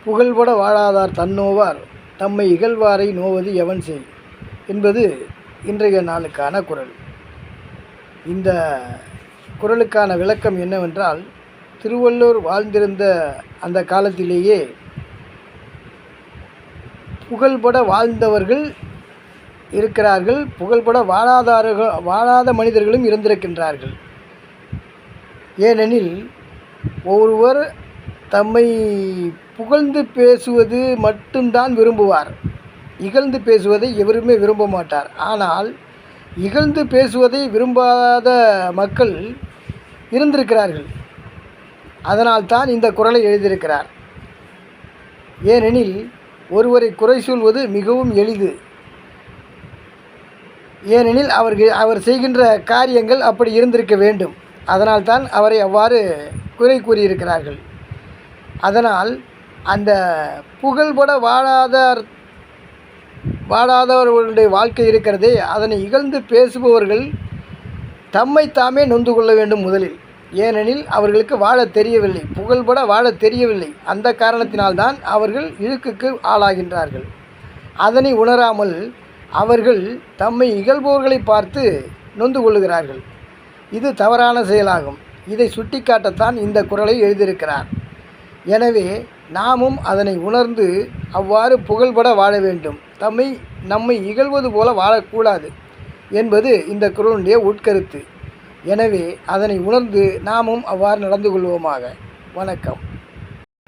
புகழ்பட வாழாதார் தன்னோவார் தம்மை இகழ்வாரை நோவது எவன் செய் என்பது இன்றைய நாளுக்கான குறள். இந்த குறளுக்கான விளக்கம் என்னவென்றால், திருவள்ளுவர் வாழ்ந்திருந்த அந்த காலத்திலேயே புகழ்பட வாழ்ந்தவர்கள் இருக்கிறார்கள், புகழ்பட வாழாத மனிதர்களும் இருந்திருக்கின்றார்கள். ஏனெனில் ஒருவர் தம்மை புகழ்ந்து பேசுவது மட்டும்தான் விரும்புவார், இகழ்ந்து பேசுவதை எவருமே விரும்ப மாட்டார். ஆனால் இகழ்ந்து பேசுவதை விரும்பாத மக்கள் இருந்திருக்கிறார்கள். அதனால்தான் இந்த குறளை எழுதியிருக்கிறார். ஏனெனில் ஒருவரை குறை சொல்வது மிகவும் எளிது. ஏனெனில் அவர் செய்கின்ற காரியங்கள் அப்படி இருந்திருக்க வேண்டும். அதனால்தான் அவரை அவ்வாறு குறை கூறியிருக்கிறார்கள். அதனால் அந்த புகழ்பட வாழாதவர்களுடைய வாழ்க்கை இருக்கிறதே, அதனை இகழ்ந்து பேசுபவர்கள் தம்மை தாமே நொந்து கொள்ள வேண்டும் முதலில். ஏனெனில் அவர்களுக்கு வாழ தெரியவில்லை, புகழ்பட வாழ தெரியவில்லை. அந்த காரணத்தினால்தான் அவர்கள் இழுக்குக்கு ஆளாகின்றார்கள். அதனை உணராமல் அவர்கள் தம்மை இகழ்பவர்களை பார்த்து நொந்து கொள்ளுகிறார்கள். இது தவறான செயலாகும். இதை சுட்டிக்காட்டத்தான் இந்த குறளை எழுதியிருக்கிறார். எனவே நாமும் அதனை உணர்ந்து அவ்வாறு புகழ்பட வாழ வேண்டும். நம்மை இகழ்வது போல வாழக்கூடாது என்பது இந்த குறளுடைய உட்கருத்து. எனவே அதனை உணர்ந்து நாமும் அவ்வாறு நடந்து கொள்வோமாக. வணக்கம்.